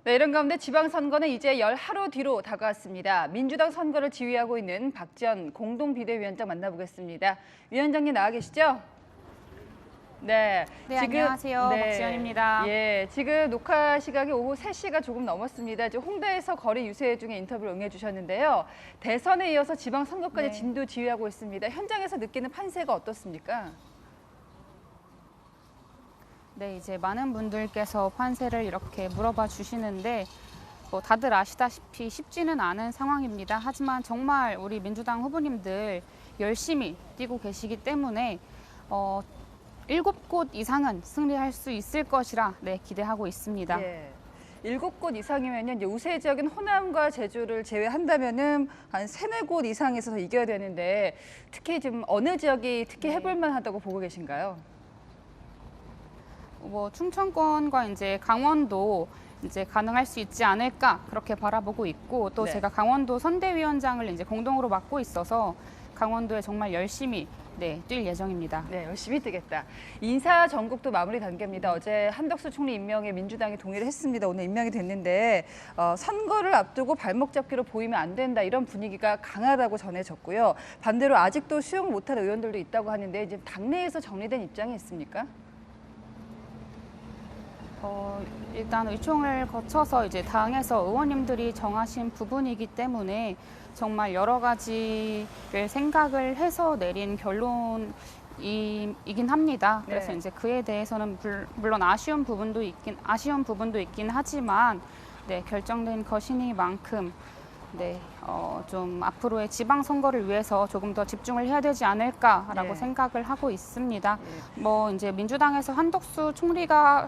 네, 이런 가운데 지방선거는 이제 열 하루 뒤로 다가왔습니다. 민주당 선거를 지휘하고 있는 박지원 공동비대위원장 만나보겠습니다. 위원장님 나와 계시죠? 네, 네, 안녕하세요. 박지원입니다. 예, 지금 녹화 시각이 오후 3시가 조금 넘었습니다. 지금 홍대에서 거리 유세 중에 인터뷰를 응해주셨는데요. 대선에 이어서 지방선거까지 네. 진도 지휘하고 있습니다. 현장에서 느끼는 판세가 어떻습니까? 네, 이제 많은 분들께서 판세를 이렇게 물어봐 주시는데 다들 아시다시피 쉽지는 않은 상황입니다. 하지만 정말 우리 민주당 후보님들 열심히 뛰고 계시기 때문에 7곳 이상은 승리할 수 있을 것이라 기대하고 있습니다. 예. 7곳 이상이면요, 이제 우세 지역인 호남과 제주를 제외한다면은 한 3-4곳 이상에서 이겨야 되는데 특히 지금 어느 지역이 특히 해볼 만하다고 보고 계신가요? 충청권과 이제 강원도 이제 가능할 수 있지 않을까 그렇게 바라보고 있고 또 네. 제가 강원도 선대위원장을 이제 공동으로 맡고 있어서 강원도에 정말 열심히 뛸 예정입니다. 네, 열심히 뛰겠다. 인사 전국도 마무리 단계입니다. 어제 한덕수 총리 임명에 민주당이 동의를 했습니다. 오늘 임명이 됐는데 선거를 앞두고 발목 잡기로 보이면 안 된다 이런 분위기가 강하다고 전해졌고요. 반대로 아직도 수용 못한 의원들도 있다고 하는데 이제 당내에서 정리된 입장이 있습니까? 일단 의총을 거쳐서 이제 당에서 의원님들이 정하신 부분이기 때문에 정말 여러 가지를 생각을 해서 내린 결론이긴 합니다. 네. 그래서 이제 그에 대해서는 물론 아쉬운 부분도 있긴 하지만 결정된 것이니만큼 좀 앞으로의 지방선거를 위해서 조금 더 집중을 해야 되지 않을까라고 네. 생각을 하고 있습니다. 네. 이제 민주당에서 한덕수 총리가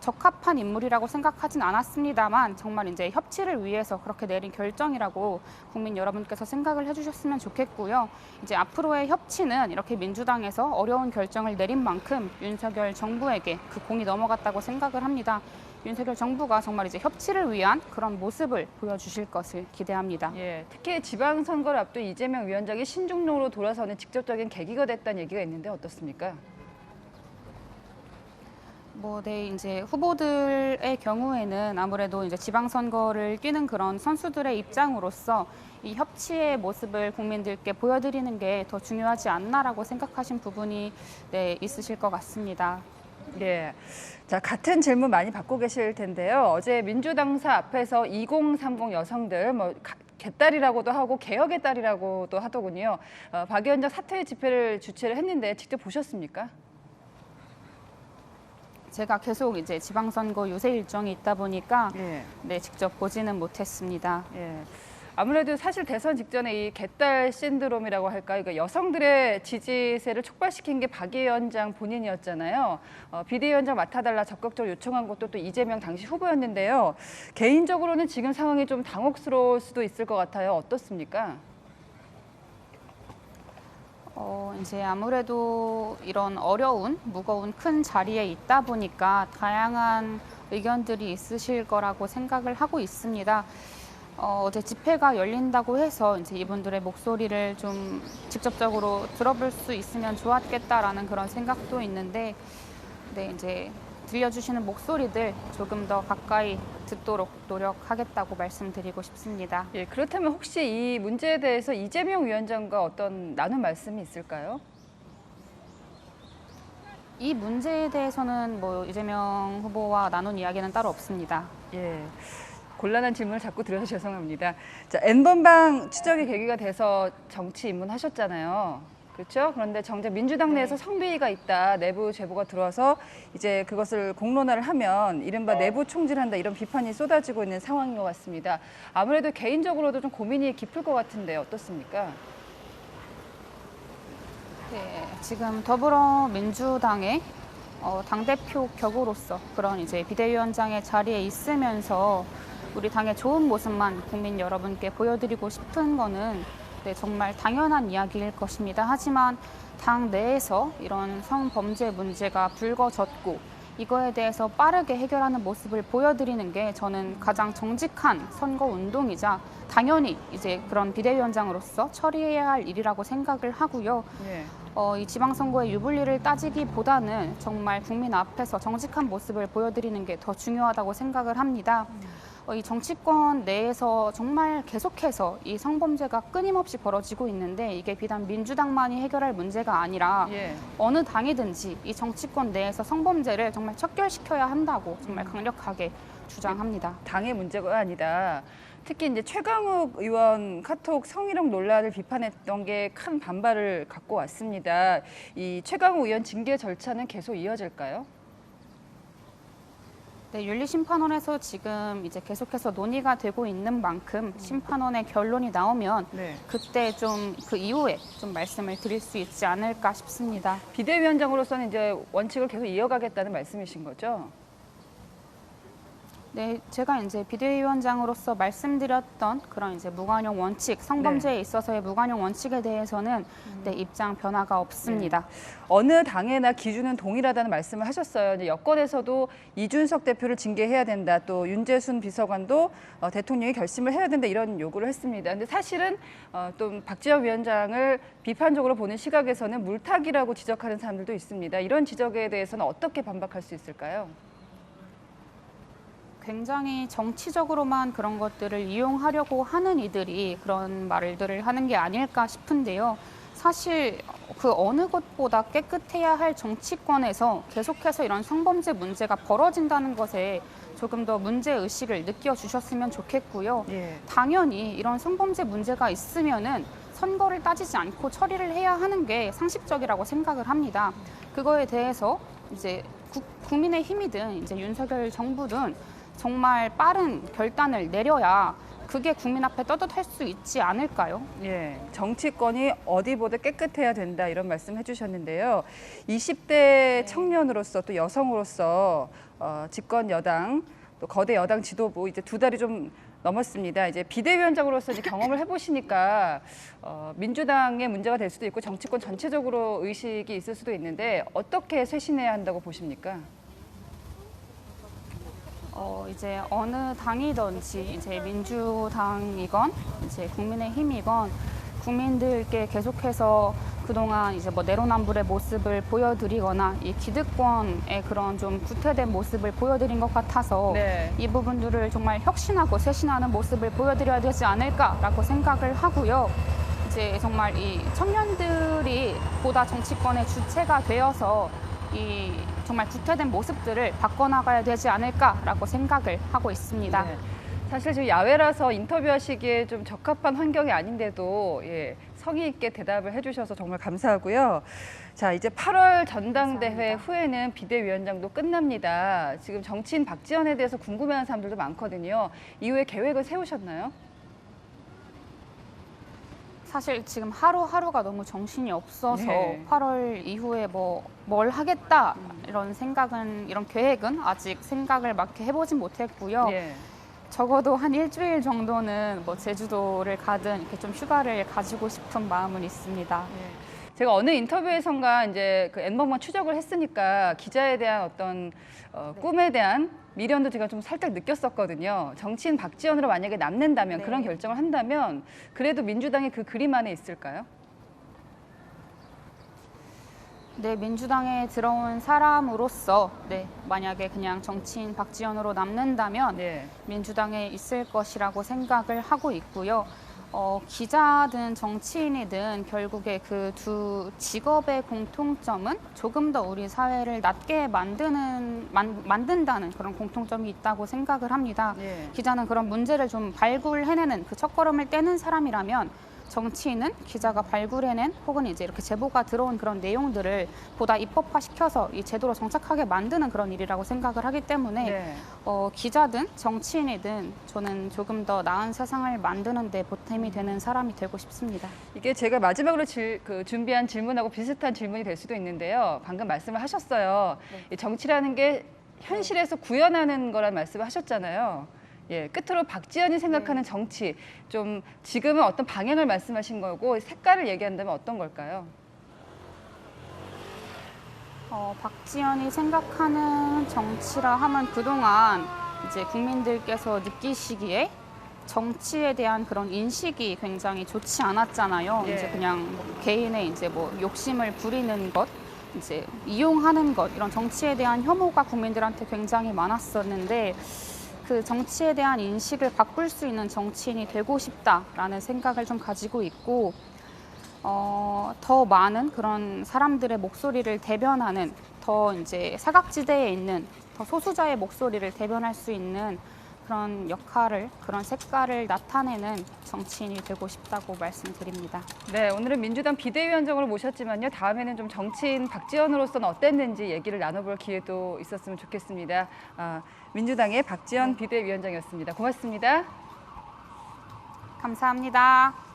적합한 인물이라고 생각하진 않았습니다만 정말 이제 협치를 위해서 그렇게 내린 결정이라고 국민 여러분께서 생각을 해주셨으면 좋겠고요. 이제 앞으로의 협치는 이렇게 민주당에서 어려운 결정을 내린 만큼 윤석열 정부에게 그 공이 넘어갔다고 생각을 합니다. 윤석열 정부가 정말 이제 협치를 위한 그런 모습을 보여주실 것을 기대합니다. 예, 특히 지방선거를 앞둔 이재명 위원장이 신중로로 돌아서는 직접적인 계기가 됐다는 얘기가 있는데 어떻습니까? 이제 후보들의 경우에는 아무래도 이제 지방선거를 뛰는 그런 선수들의 입장으로서 이 협치의 모습을 국민들께 보여드리는 게 더 중요하지 않나라고 생각하신 부분이 있으실 것 같습니다. 예. 자, 같은 질문 많이 받고 계실 텐데요. 어제 민주당사 앞에서 2030 여성들 개딸이라고도 하고 개혁의 딸이라고도 하더군요. 박 위원장 사퇴 집회를 주최를 했는데 직접 보셨습니까? 제가 계속 이제 지방선거 유세 일정이 있다 보니까 예. 직접 보지는 못했습니다. 예. 아무래도 사실 대선 직전에 이 개딸 신드롬이라고 할까요? 그러니까 여성들의 지지세를 촉발시킨 게 박 위원장 본인이었잖아요. 비대위원장 맡아달라 적극적으로 요청한 것도 또 이재명 당시 후보였는데요. 개인적으로는 지금 상황이 좀 당혹스러울 수도 있을 것 같아요. 어떻습니까? 이제 아무래도 이런 어려운, 무거운 큰 자리에 있다 보니까 다양한 의견들이 있으실 거라고 생각을 하고 있습니다. 어제 집회가 열린다고 해서 이제 이분들의 목소리를 좀 직접적으로 들어볼 수 있으면 좋았겠다라는 그런 생각도 있는데, 이제 들려주시는 목소리들 조금 더 가까이 듣도록 노력하겠다고 말씀드리고 싶습니다. 예, 그렇다면 혹시 이 문제에 대해서 이재명 위원장과 어떤 나눈 말씀이 있을까요? 이 문제에 대해서는 이재명 후보와 나눈 이야기는 따로 없습니다. 예. 곤란한 질문을 자꾸 드려서 죄송합니다. 자, N번방 추적의 계기가 돼서 정치 입문하셨잖아요. 그렇죠? 그런데 정작 민주당 내에서 성비위가 있다, 내부 제보가 들어와서 이제 그것을 공론화를 하면 이른바 내부 총질한다 이런 비판이 쏟아지고 있는 상황인 것 같습니다. 아무래도 개인적으로도 좀 고민이 깊을 것 같은데 어떻습니까? 지금 더불어민주당의 당대표 격으로서 그런 이제 비대위원장의 자리에 있으면서 우리 당의 좋은 모습만 국민 여러분께 보여드리고 싶은 거는 정말 당연한 이야기일 것입니다. 하지만 당 내에서 이런 성범죄 문제가 불거졌고 이거에 대해서 빠르게 해결하는 모습을 보여드리는 게 저는 가장 정직한 선거 운동이자 당연히 이제 그런 비대위원장으로서 처리해야 할 일이라고 생각을 하고요. 예. 이 지방선거의 유불리를 따지기보다는 정말 국민 앞에서 정직한 모습을 보여드리는 게 더 중요하다고 생각을 합니다. 이 정치권 내에서 정말 계속해서 이 성범죄가 끊임없이 벌어지고 있는데 이게 비단 민주당만이 해결할 문제가 아니라 예. 어느 당이든지 이 정치권 내에서 성범죄를 정말 척결시켜야 한다고 정말 강력하게 주장합니다. 당의 문제가 아니다. 특히 이제 최강욱 의원 카톡 성희롱 논란을 비판했던 게 큰 반발을 갖고 왔습니다. 이 최강욱 의원 징계 절차는 계속 이어질까요? 네, 윤리심판원에서 지금 이제 계속해서 논의가 되고 있는 만큼 심판원의 결론이 나오면 네. 그때 좀 그 이후에 좀 말씀을 드릴 수 있지 않을까 싶습니다. 비대위원장으로서는 이제 원칙을 계속 이어가겠다는 말씀이신 거죠? 네, 제가 이제 비대위원장으로서 말씀드렸던 그런 이제 무관용 원칙, 성범죄에 있어서의 무관용 원칙에 대해서는 네, 입장 변화가 없습니다. 어느 당이나 기준은 동일하다는 말씀을 하셨어요. 이제 여권에서도 이준석 대표를 징계해야 된다. 또 윤재순 비서관도 대통령이 결심을 해야 된다. 이런 요구를 했습니다. 근데 사실은 또 박지원 위원장을 비판적으로 보는 시각에서는 물타기라고 지적하는 사람들도 있습니다. 이런 지적에 대해서는 어떻게 반박할 수 있을까요? 굉장히 정치적으로만 그런 것들을 이용하려고 하는 이들이 그런 말들을 하는 게 아닐까 싶은데요. 사실 그 어느 것보다 깨끗해야 할 정치권에서 계속해서 이런 성범죄 문제가 벌어진다는 것에 조금 더 문제의식을 느껴주셨으면 좋겠고요. 예. 당연히 이런 성범죄 문제가 있으면은 선거를 따지지 않고 처리를 해야 하는 게 상식적이라고 생각을 합니다. 그거에 대해서 이제 국민의힘이든 이제 윤석열 정부든 정말 빠른 결단을 내려야 그게 국민 앞에 떳떳할 수 있지 않을까요? 예, 정치권이 어디보다 깨끗해야 된다 이런 말씀 해주셨는데요. 20대 청년으로서 또 여성으로서 집권 여당 또 거대 여당 지도부 이제 두 달이 좀 넘었습니다. 이제 비대위원장으로서 이제 경험을 해보시니까 민주당의 문제가 될 수도 있고 정치권 전체적으로 의식이 있을 수도 있는데 어떻게 쇄신해야 한다고 보십니까? 이제 어느 당이든지 이제 민주당이건 이제 국민의힘이건 국민들께 계속해서 그동안 이제 뭐 내로남불의 모습을 보여드리거나 이 기득권의 그런 좀 구태된 모습을 보여드린 것 같아서 네. 이 부분들을 정말 혁신하고 쇄신하는 모습을 보여드려야 되지 않을까라고 생각을 하고요. 이제 정말 이 청년들이 보다 정치권의 주체가 되어서 이 정말 구태된 모습들을 바꿔나가야 되지 않을까라고 생각을 하고 있습니다. 네. 사실 지금 야외라서 인터뷰하시기에 좀 적합한 환경이 아닌데도 예, 성의 있게 대답을 해주셔서 정말 감사하고요. 자, 이제 8월 전당대회 감사합니다. 후에는 비대위원장도 끝납니다. 지금 정치인 박지원에 대해서 궁금해하는 사람들도 많거든요. 이후에 계획을 세우셨나요? 사실 지금 하루하루가 너무 정신이 없어서 네. 8월 이후에 뭘 하겠다 이런 계획은 아직 생각을 막 해보진 못했고요. 예. 적어도 한 일주일 정도는 뭐 제주도를 가든 이렇게 좀 휴가를 가지고 싶은 마음은 있습니다. 제가 어느 인터뷰에선가 이제 그 N번만 추적을 했으니까 기자에 대한 어떤 꿈에 대한 미련도 제가 좀 살짝 느꼈었거든요. 정치인 박지원으로 만약에 남는다면 네. 그런 결정을 한다면 그래도 민주당이 그 그림 안에 있을까요? 네, 민주당에 들어온 사람으로서 만약에 그냥 정치인 박지원으로 남는다면 네. 민주당에 있을 것이라고 생각을 하고 있고요. 기자든 정치인이든 결국에 그 두 직업의 공통점은 조금 더 우리 사회를 낫게 만든다는 그런 공통점이 있다고 생각을 합니다. 예. 기자는 그런 문제를 좀 발굴해내는 그 첫걸음을 떼는 사람이라면 정치인은 기자가 발굴해낸 혹은 이제 이렇게 제보가 들어온 그런 내용들을 보다 입법화시켜서 이 제도로 정착하게 만드는 그런 일이라고 생각을 하기 때문에 네. 기자든 정치인이든 저는 조금 더 나은 세상을 만드는 데 보탬이 되는 사람이 되고 싶습니다. 이게 제가 마지막으로 준비한 질문하고 비슷한 질문이 될 수도 있는데요. 방금 말씀을 하셨어요. 이 정치라는 게 현실에서 구현하는 거란 말씀을 하셨잖아요. 예, 끝으로 박지원이 생각하는 정치, 좀 지금은 어떤 방향을 말씀하신 거고 색깔을 얘기한다면 어떤 걸까요? 박지원이 생각하는 정치라 하면 그동안 이제 국민들께서 느끼시기에 정치에 대한 그런 인식이 굉장히 좋지 않았잖아요. 예. 이제 그냥 개인의 이제 욕심을 부리는 것, 이제 이용하는 것 이런 정치에 대한 혐오가 국민들한테 굉장히 많았었는데 그 정치에 대한 인식을 바꿀 수 있는 정치인이 되고 싶다라는 생각을 좀 가지고 있고, 더 많은 그런 사람들의 목소리를 대변하는, 더 이제 사각지대에 있는 더 소수자의 목소리를 대변할 수 있는 그런 역할을, 그런 색깔을 나타내는 정치인이 되고 싶다고 말씀드립니다. 네, 오늘은 민주당 비대위원장으로 모셨지만요. 다음에는 좀 정치인 박지원으로서는 어땠는지 얘기를 나눠볼 기회도 있었으면 좋겠습니다. 민주당의 박지원 비대위원장이었습니다. 고맙습니다. 감사합니다.